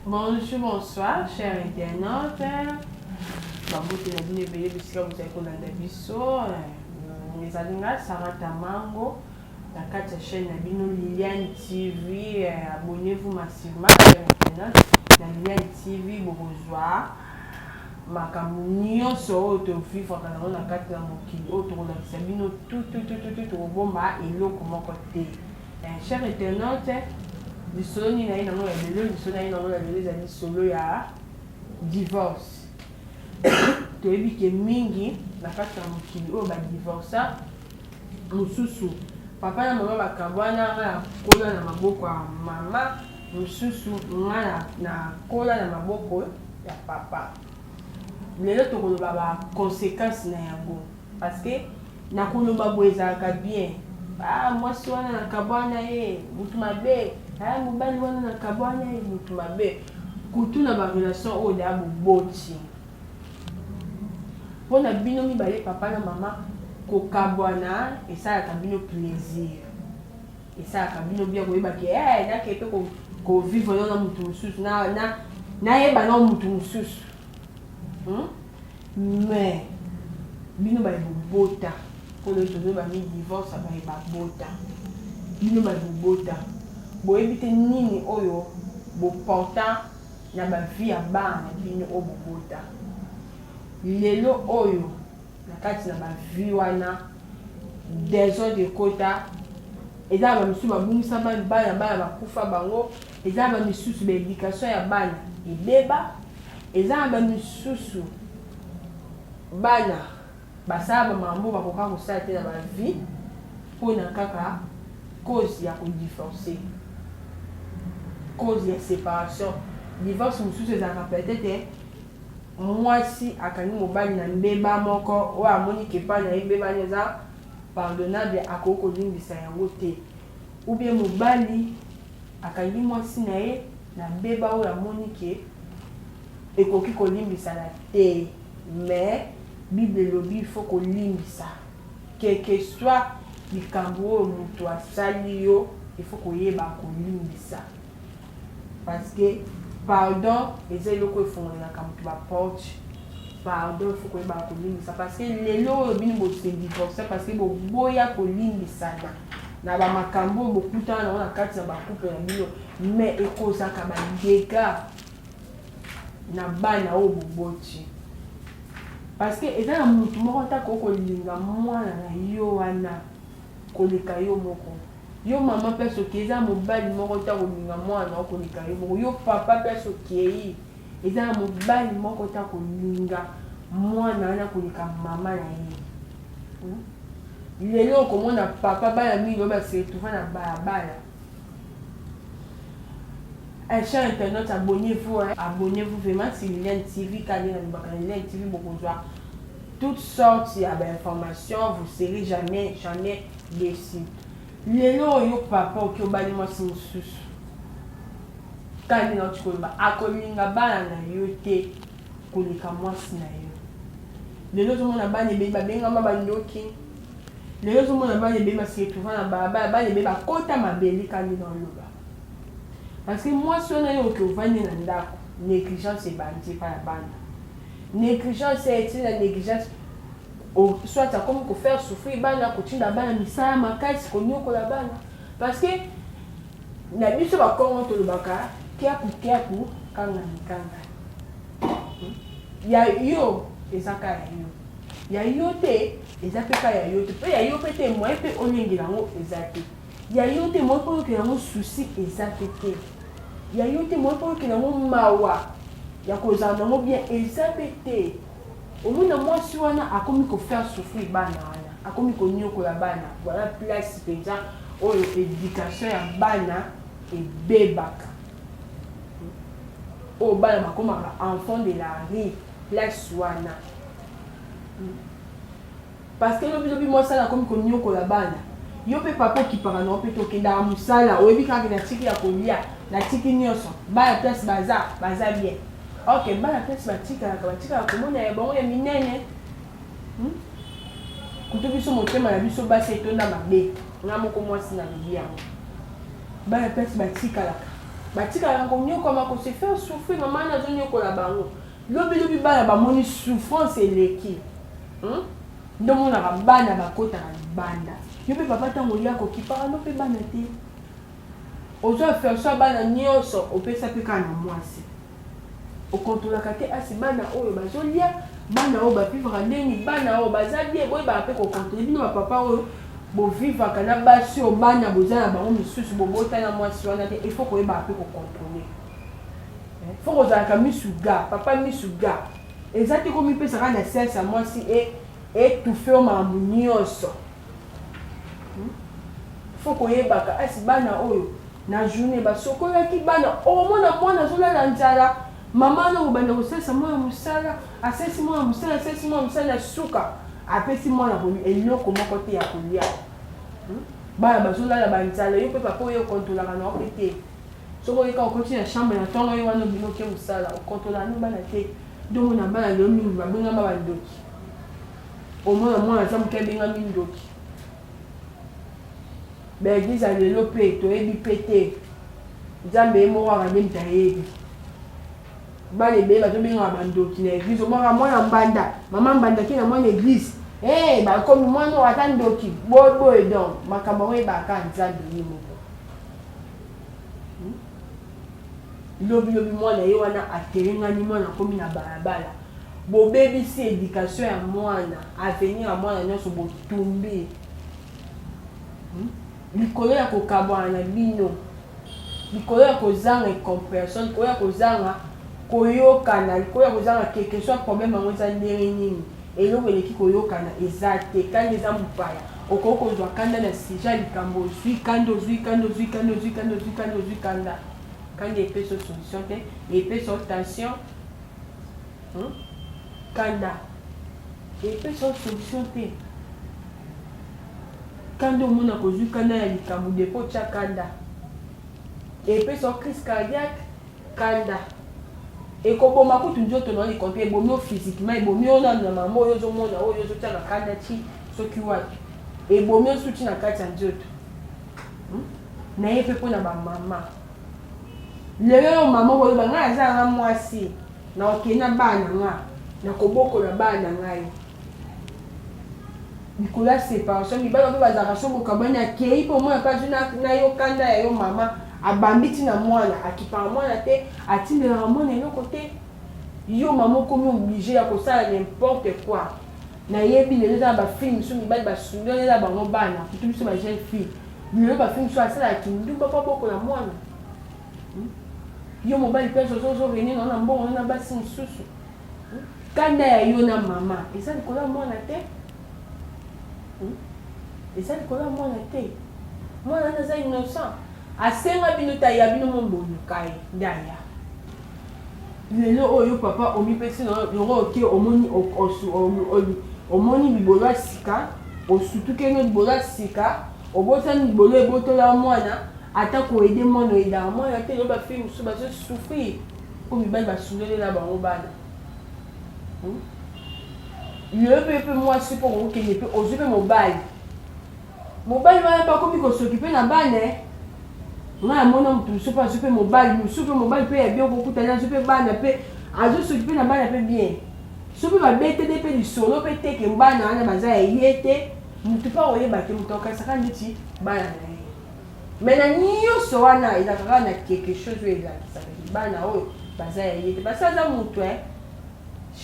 Bonjour, bonsoir, chers internautes. Babote na bino ebele bisika bozali kolanda biso. Ezali nga Sarah Tamango na kati ya chaîne na bino Liliane TV. Abonnez-vous massivement, chers internautes. Na Liliane TV bokozwa makambo nyonso oyo tofifaka nango na kati ya mokili oyo tokolakisa bino tokobomba eloko moko te. Chers internautes, lisolo nini na ye nango ya lelo, lisolo na ye nango ya lelo ezali lisolo ya divorce. Toyebi ke mingi na kati ya mokili oyo badivorsa mosusu papa na mama bakabwana nga na kola na maboko ya mama, mosusu nga na kola na maboko ya papa. Lelo tokoloba ba conséquences na yango parce que na koloba boye ezalaka bien. Mwasi wana na kabwana ye mutu mabe, mobali wana na kabwana ye mutu mabe. Kutuna ba relation oyo da boboti. Pona bino mibale papa na mama kokabwana esalaka bino plaisir. Esalaka bino bien koyeba ke nake pe ko vivre na mutu mosusu na yeba na mutu mosusu. Mais bino ba bobota pour le tozo ba mi divorce ba bota. Bino ba bobota. Boyebi te nini oyo bo portant na ba vie ya bana bino o bobota. Lelo oyo na kati na ba vie wana désordre de quota eza ba misusu babungisa bana bakufa bango, eza ba misusu ba éducation ya bana ebeba, eza ba misusu bana basaba mambo bakoka kosala te na ba vie mpona kaka cause ya kodivorce, cause ya séparation. Divorce mosusu ezalaka peut-être mwasi akangi mobali na mbeba moko oyo amoni kepa na ye mbeba eza pardonnable akoki kolimbisa yango te, ou bien mobali akangi mwasi na ye na mbeba oyo amoni ke ekoki kolimbisana te. Mais Bible elobi il faut kolimbisa quel que soit likambo oyo moto asali yo, il faut koyeba kolimbisa parce que pardon eza eloko efungolelaka moto baporte. Pardon il faut koyeba kolimbisa parce que lelo oyo bino bose divorce parce que boboya kolimbisana na bamakambo oyo bokutana nango na kati na bacouple na bino, mais ekozaka badega na bana oyo boboti parce que eza na motu moko tako kolinga mwana na yo wana koleka yo moko. Yo mama mpe soki eza mobali moko ta kolinga mwana okoleka yo moko, yo papa mpe soki eyi eza na mobali moko ta kolinga mwana wana koleka mama na ye. Lelo okomona papa bana mingi oyo baseretrouva na balabala. Chers internautes, abonnez-vous, abonnez-vous vraiment sur Liliane TV, car Liliane TV bokozwa toutes sortes d'informations, vous serez jamais déçus. Lelo yo papa oki obali mwasi mosusu kandi na chikoba akolinga bana na yo te koleka mwasi na yo. Lelo tozomona bana ebele babengama bandoki, lelo tozomona bana ebele baseretrouva na balabala, bana ebele bakota mabele kandi na oloba parce que mwasi wana yo oki ovandi na ndako négligence ebandi epai ya bana. Négligence eti na négligence soit akomi kofaire souffrir bana, kotinda bana misala makasi, konyokola bana parce que na biso bakongo tolobaka kiaku kanga mikanga. Ya yo ezaka ya yo te eza pe ka ya yo te, pe ya yo pe te moi pe olengela ngo eza te, ya yo te moi pe okela ngo souci eza te, ya yo te moi pe okela ngo mawa ya kozala nango bien eza pe te. Omona mwasi wana akomi kofaire souffrir bana wana, akomi konyokola bana. Voilà place penza oyo éducation ya bana ebebaka, oyo bana bakomaka enfant de la rue place wana parce que lobi mwasi wana akomi konyokola bana. Yo pe papa okipaka nango mpe tokendaka mosala oyebi kaka na tiki ya kolia na tiki nyonso bana place baza bien. Ok, bana place batikaka komona ya bango ya minene. Kutu biso motema na biso basi etonda mabe nga moko mwasi na lobi yango. Bana place batikalaka batika yango nyokoma ko se faire souffrir maman na zonyo ko la bango lobi bana ba moni souffrance eleki ndo mona ba bana bakota na banda yo pe papa tango ya ko kipara no pe bana te ozo faire ça bana nyonso opesa pe kana mwasi o contrôle kate asi bana oyo bazolia bana oyo ba vivre ndeni bana oyo bazabie boy ba pe ko contrôler bino ba papa oyo bo vivre kana basi o bana bozana bango misusu bobota na mwasi wana te il faut ko ba pe ko contrôler faut que ozalaka misuga papa misuga ezati ko mipesaka na sensa mwasi étouffé o makambo nyonso faut ko yebaka asi bana oyo na journée basokolaki bana omona mwana azolala nzala mama na obanda kosalisa mwana mosala asalisi mwana mosala asalisi mwana mosala na suka apesi mwana eloko moko te ya kolia bana bazolala banzala yo mpe papa oyo okontolaka na ope te soki oyeka okoti na chambre na ntongo oyo wana obinoke mosala okontolaka no bana te ndomona bana lelo mingi babengama bandoki omona mwana aza moke abengami ndoki baeglise ya lelo mpe toyebi mpe te nzambe ye moko aka nde mutu ayebi bana ebele bazobengaka bandoki na eglise omaka mwana mbanda mama mbandaki na mwana eglise bakomi mwana oyo ata ndoki boye donc makambo yango eyebaka nzambe ye moko lobi mwana ye wana aterengani mwana akomi na balabala bobebisi éducation ya mwana avenir ya mwana nyonso botumbi likolo ya kokabwana na bino likolo ya kozanga incomprehension likolo ya kozanga koyokana likolo ya kozanga quelque soit problème yango eza ndenge nini eloko eleki koyokana eza te kandi eza mopaya okoki kozwa kanda na sija ya likambo ozwi kanda kandi epesa solution te epesa tension kanda epesa solution te kanda omona kozwi kanda ya likambo depo tya kanda epesa crise cardiaque kanda ekoboma kutu nzoto na likompi ebomi o physiquement ebomi o na mama oyo ozomona oyo ozotyaka kanda ti soki wapi ebomi osuti na kati ya nzoto na ye mpe mpona bamama lelo oyo mama koloba ngai aza nga mwasi na okei na bana nga na kobokola bana ngai likolo ya séparation mibali mpe bazalaka so bokabwani akei mpo omona mpasi na yo kanda ya yo mama abambi ntina mwana akipaka mwana te atindelaka mwana eloko te yo mama okomi oblige ya kosala n'importe quoi nayebi lelo eza na bafille misu mibali basundoli eza bango bana kutu biso bajeune fille lelo bafille misu asalaki ndu papa bokola mwana yo mobali mpe ozovenir na mbongo na basi mosusu kanda ya yo na mama eza likolo ya mwana te eza likolo ya mwana te mwana wana aza innocent asenga bino taya bino momboluka ye nde aya lelo oyo papa omipesi yango oke omoni libolo ya sika osutukeno libolo ya sika obotani libolo ebotola mwana ata koede mwana oyedaka mwana te yo bafille mosusu bazosouffrir mpo mibali basundolela bango bana lelo mpe mwasi mpo kokokende mpe ozwi mpe mobali wana bakomi kosoki mpe na bana nga amona motu mosusu mpe azwi mpe mobali mpe ya bien okokutana azwi mpe bana mpe azosoki mpe na bana mpe bien so mpe babetede mpe lisolo mpe teke bana wana baza ya ye te motu mpe akoyeba te motu akokasaka ndeti bana na ye me na nyonso wana ezalaka kaka na quelque chose oyo ezalakisaka bana oyo baza ya ye te basi aza motu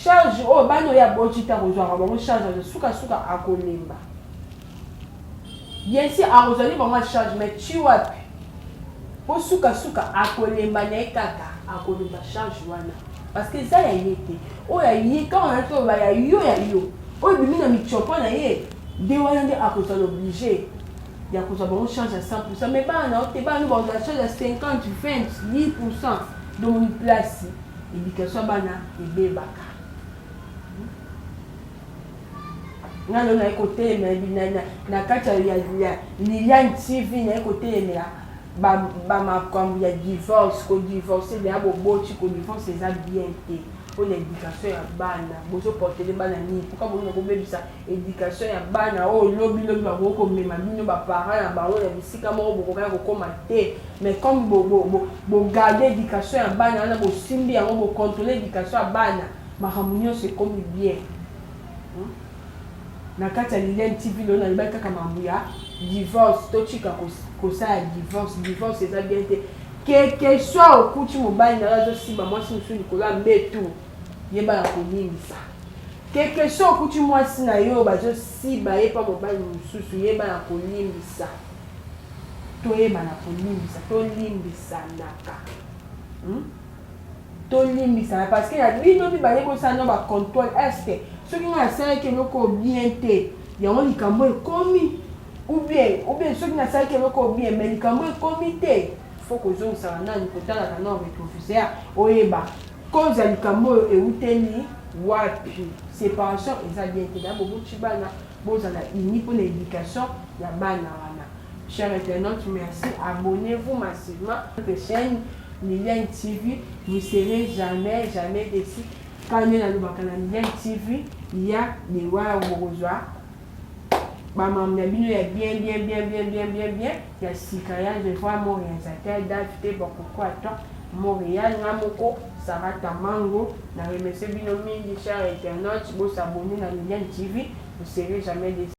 charge oyo bana oyo aboti ta kozwaka bango charge azo sukasuka akolemba yensi akozwali bango charge me ti wapi po sukasuka akolemba na ye kaka akolemba charge wana parce que eza ya ye te oyo ya ye kaka wana te oyoba ya yo oyo bimi na mitiopo na ye nde wana nde akozala oblige ya kozwa bango charge ya 100%. Mais bana ote bana bazala charge ya 50, 20, 10% donc place éducation bana ebebaka ngalo na kotelemela na kati ya Liliane TV na kotelemela il y a divorce, qu'on divorce, il y a beaucoup de divorce, c'est ça bien été. Pour l'éducation ya bana, bozo porter les bana ni. Pourquoi vous ne pouvez pas ça? Éducation ya bana, oh lobby ba boko mema bino ba parents ya ba on ya bisika mo boko ka ko mater. Mais comme bo garder éducation ya bana na bo simbi ya bo contrôler éducation ya bana, ma ramunio c'est comme bien. Na kati ya Liliane TV lo na libaka kama mbuya divorce to chika ko ça divorce c'est ça bien été. Que soit au coup tu mobile na razo si ba moi si musu nikola mbetu yeba ya kolimbisa quelque soit au coup tu moi si na yo ba zo si ba yepa mobile mususu yeba ya kolimbisa to yeba na kolimbisa to limbisa naka to limbisa parce que ya bino bi ba yebo sa no ba contrôle est ce qui na ça que loko bien te ya on likambo e komi ou bien ce qui na ça que loko bien mais likambo e comité faut que zo sa na ni kotala na no avec officier oyeba cause likambo e uteni wapi séparation eza bien te da bobo chibana bozala ini pour l'éducation ya bana wana. Chers internautes, merci, abonnez-vous massivement à notre chaîne Liliane TV, vous serez jamais déçus. Quand on est dans le Liliane TV, il y a des rois bourgeois. Maman bien, il y a bien. Il y a Sikaya, je vois mon réalisateur, David, pourquoi toi, Montréal, Namoko, Sarah Tamango, na remercie Binomi, chers internautes, vous abonnez à Liliane TV, vous serez jamais déçus.